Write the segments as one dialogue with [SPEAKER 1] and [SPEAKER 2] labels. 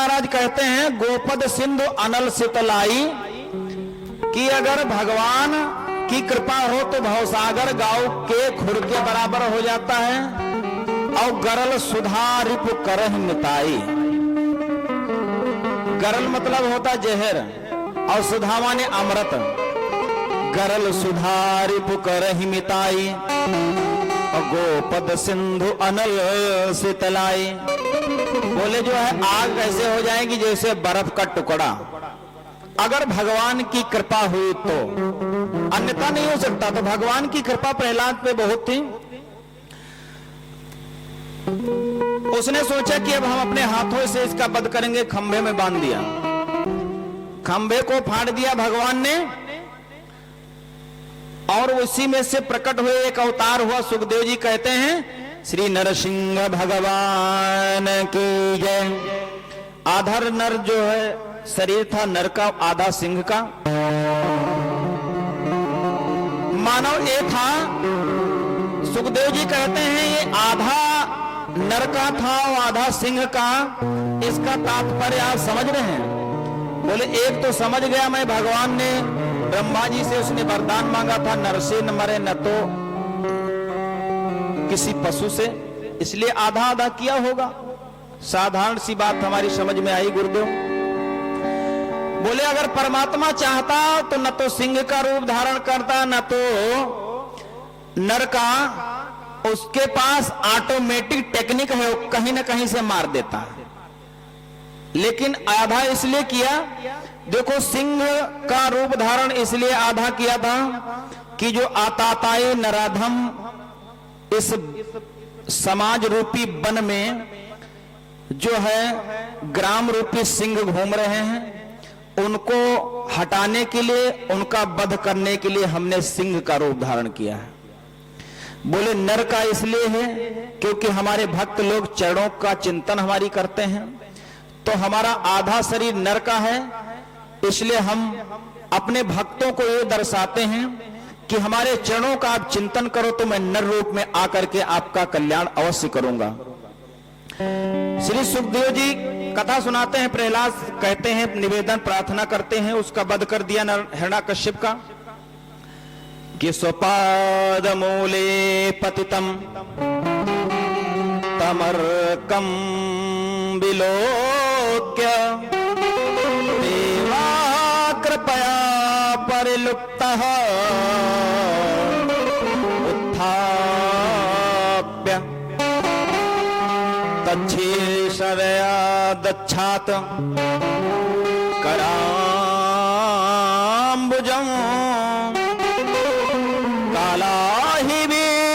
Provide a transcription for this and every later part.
[SPEAKER 1] महाराज कहते हैं गोपद सिंधु अनल सितलाई कि अगर भगवान की कृपा हो तो भवसागर गांव के खुर के बराबर हो जाता है। और गरल सुधा रिपु करह मिताई, गरल मतलब होता जहर और सुधा माने अमृत। गरल सुधा रिपु करह मिताई और गोपद सिंधु अनल सितलाई। बोले जो है आग कैसे हो जाएगी जैसे बर्फ का टुकड़ा, अगर भगवान की कृपा हुई तो, अन्यथा नहीं हो सकता। तो भगवान की कृपा प्रहलाद पे बहुत थी। उसने सोचा कि अब हम अपने हाथों से इसका वध करेंगे, खंभे में बांध दिया, खंभे को फाड़ दिया भगवान ने और उसी में से प्रकट हुए एक अवतार हुआ। सुखदेव जी कहते हैं श्री नरसिंह भगवान की जय। आधा नर जो है शरीर था नर का, आधा सिंह का। मानव ये था, सुखदेव जी कहते हैं ये आधा नर का था और आधा सिंह का। इसका तात्पर्य आप समझ रहे हैं? बोले एक तो समझ गया मैं, भगवान ने ब्रह्मा जी से उसने वरदान मांगा था नर से न मरे न तो किसी पशु से, इसलिए आधा आधा किया होगा। साधारण सी बात हमारी समझ में आई गुरुदेव। बोले अगर परमात्मा चाहता तो न तो सिंह का रूप धारण करता न तो नर का, उसके पास ऑटोमेटिक टेक्निक है, कहीं ना कहीं से मार देता। लेकिन आधा इसलिए किया, देखो सिंह का रूप धारण इसलिए आधा किया था कि जो आताताई नराधम इस समाज रूपी वन में जो है ग्राम रूपी सिंह घूम रहे हैं, उनको हटाने के लिए, उनका वध करने के लिए हमने सिंह का रूप धारण किया है। बोले नर का इसलिए है क्योंकि हमारे भक्त लोग चरणों का चिंतन हमारी करते हैं, तो हमारा आधा शरीर नर का है, इसलिए हम अपने भक्तों को ये दर्शाते हैं कि हमारे चरणों का आप चिंतन करो तो मैं नर रूप में आकर के आपका कल्याण अवश्य करूंगा। श्री सुखदेव जी कथा सुनाते हैं, प्रहलाद कहते हैं, निवेदन प्रार्थना करते हैं, उसका वध कर दिया हिरण्याकश्यप का कि स्वपाद मूले पतितम तमर्कम विलोक्य देवा कृपया परिलुप्तः उत्थाप्य तच्छीर्षया दच्छात कराम्बुजं कालाहि वित्रस्तधियां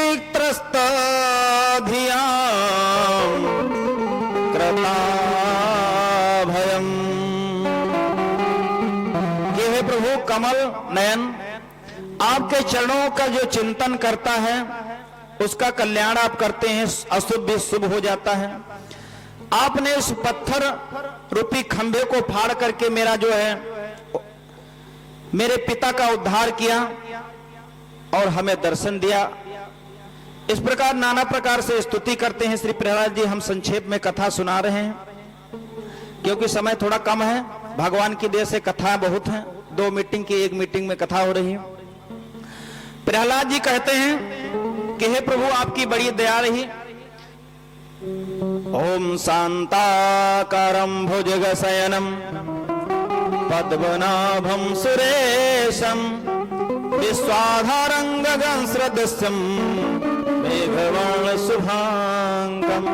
[SPEAKER 1] कृताभयम्। कि हे प्रभु कमल नयन, आपके चरणों का जो चिंतन करता है उसका कल्याण आप करते हैं, अशुभ भी शुभ हो जाता है। आपने इस पत्थर रूपी खंभे को फाड़ करके मेरा जो है मेरे पिता का उद्धार किया और हमें दर्शन दिया। इस प्रकार नाना प्रकार से स्तुति करते हैं श्री प्रहलाद जी। हम संक्षेप में कथा सुना रहे हैं क्योंकि समय थोड़ा कम है, भगवान की दया से कथा बहुत है, 2 मीटिंग की 1 मीटिंग में कथा हो रही है। प्रहलाद जी कहते हैं कि हे प्रभु आपकी बड़ी दया रही। ओम शांताकारं भुजगशयनं पद्मनाभं सुरेशं विश्वाधारं गगनसदृशं मेघवर्ण शुभांगं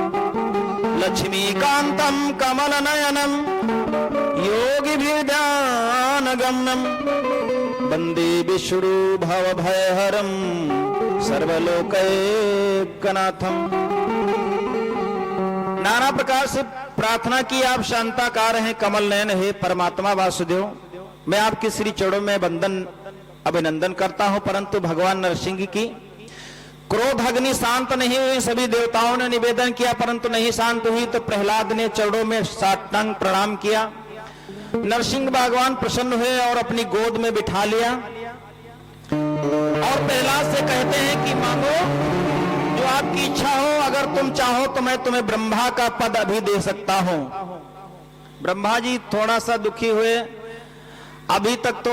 [SPEAKER 1] लक्ष्मीकान्तं कमलनयनं योगिभिर्ध्यानगम्यं वन्दे विष्णु भवभयहरं सर्वलोकैकनाथं। नाना प्रकार से प्रार्थना की, आप शांताकार हैं, कमल नयन है परमात्मा वासुदेव। मैं आपके श्री चरणों में वंदन अभिनंदन करता हूं, परंतु भगवान नरसिंह की क्रोध अग्नि शांत नहीं हुई। सभी देवताओं ने निवेदन किया परंतु नहीं शांत हुई, तो प्रहलाद ने चरणों में साष्टांग प्रणाम किया। नरसिंह भगवान प्रसन्न हुए और अपनी गोद में बिठा लिया और प्रहलाद से कहते हैं कि मांगो जो आपकी इच्छा हो, अगर तुम चाहो तो मैं तुम्हें ब्रह्मा का पद अभी दे सकता हूं। ब्रह्मा जी थोड़ा सा दुखी हुए। अभी तक तो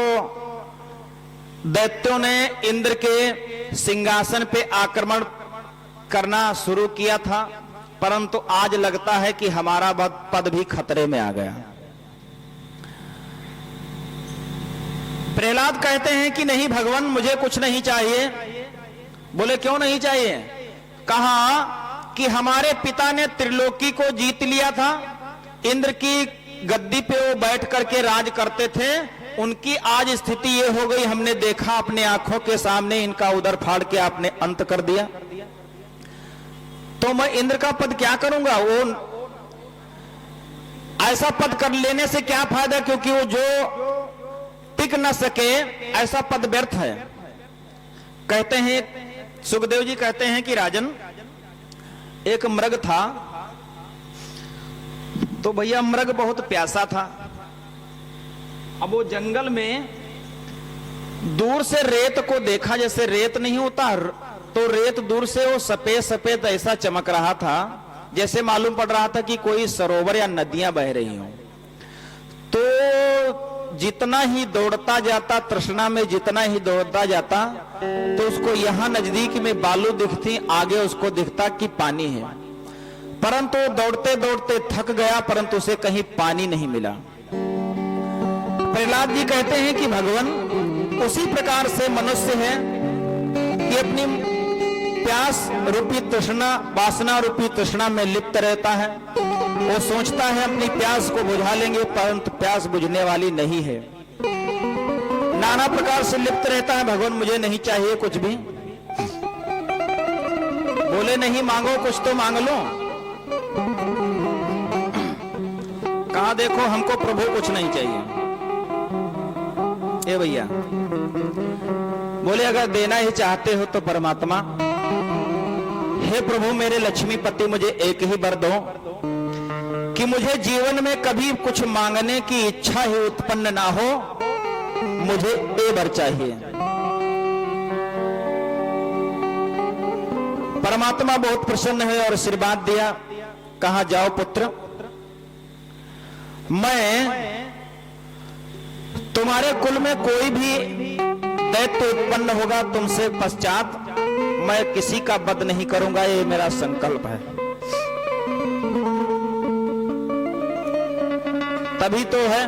[SPEAKER 1] दैत्यों ने इंद्र के सिंहासन पे आक्रमण करना शुरू किया था, परंतु आज लगता है कि हमारा पद भी खतरे में आ गया। प्रहलाद कहते हैं कि नहीं भगवान, मुझे कुछ नहीं चाहिए। बोले क्यों नहीं चाहिए? कहा कि हमारे पिता ने त्रिलोकी को जीत लिया था, इंद्र की गद्दी पे वो बैठ करके राज करते थे, उनकी आज स्थिति ये हो गई, हमने देखा अपने आंखों के सामने, इनका उदर फाड़ के आपने अंत कर दिया, तो मैं इंद्र का पद क्या करूंगा? वो ऐसा पद कर लेने से क्या फायदा, क्योंकि वो जो टिक न सके ऐसा पद व्यर्थ है। कहते हैं, सुखदेव जी कहते हैं कि राजन, एक मृग था, तो भैया मृग बहुत प्यासा था। अब वो जंगल में दूर से रेत को देखा, जैसे रेत नहीं होता, तो रेत दूर से वो सफेद सफेद ऐसा चमक रहा था, जैसे मालूम पड़ रहा था कि कोई सरोवर या नदियां बह रही हों। तो जितना ही दौड़ता जाता, तृष्णा में जितना ही दौड़ता जाता, तो उसको यहां नजदीक में बालू दिखती, आगे उसको दिखता कि पानी है, परंतु दौड़ते दौड़ते थक गया, परंतु उसे कहीं पानी नहीं मिला। प्रहलाद जी कहते हैं कि भगवान, उसी प्रकार से मनुष्य है कि अपनी प्यास रूपी तृष्णा, वासना रूपी तृष्णा में लिप्त रहता है। वो सोचता है अपनी प्यास को बुझा लेंगे, परंतु प्यास बुझने वाली नहीं है। नाना प्रकार से लिप्त रहता है। भगवान मुझे नहीं चाहिए कुछ भी। बोले नहीं मांगो, कुछ तो मांग लो। कहा देखो हमको प्रभु कुछ नहीं चाहिए। ए भैया, बोले अगर देना ही चाहते हो तो परमात्मा, हे प्रभु मेरे लक्ष्मीपति, मुझे एक ही वर दो कि मुझे जीवन में कभी कुछ मांगने की इच्छा ही उत्पन्न ना हो, मुझे ये वर चाहिए। परमात्मा बहुत प्रसन्न है और आशीर्वाद दिया। कहा जाओ पुत्र, मैं तुम्हारे कुल में कोई भी दैत्य उत्पन्न होगा तुमसे पश्चात, मैं किसी का वध नहीं करूंगा, ये मेरा संकल्प है। तभी तो है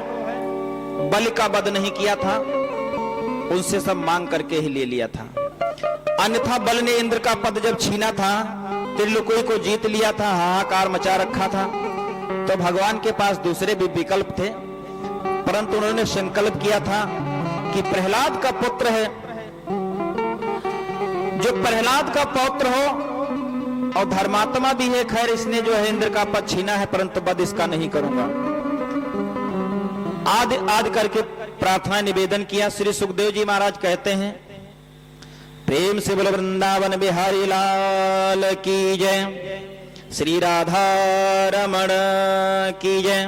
[SPEAKER 1] बलि का वध नहीं किया था, उनसे सब मांग करके ही ले लिया था। अन्यथा बल ने इंद्र का पद जब छीना था, त्रिलोकी को जीत लिया था, हाहाकार मचा रखा था, तो भगवान के पास दूसरे भी विकल्प थे, परंतु उन्होंने संकल्प किया था कि प्रहलाद का पुत्र है, जो प्रहलाद का पौत्र हो और धर्मात्मा भी है, खैर इसने जो है इंद्र का पद छीना है, परंतु वध इसका नहीं करूंगा। आदि आदि करके प्रार्थना निवेदन किया। श्री सुखदेव जी महाराज कहते हैं, प्रेम से बोले वृंदावन बिहारी लाल की जय, श्री राधा रमण की जय।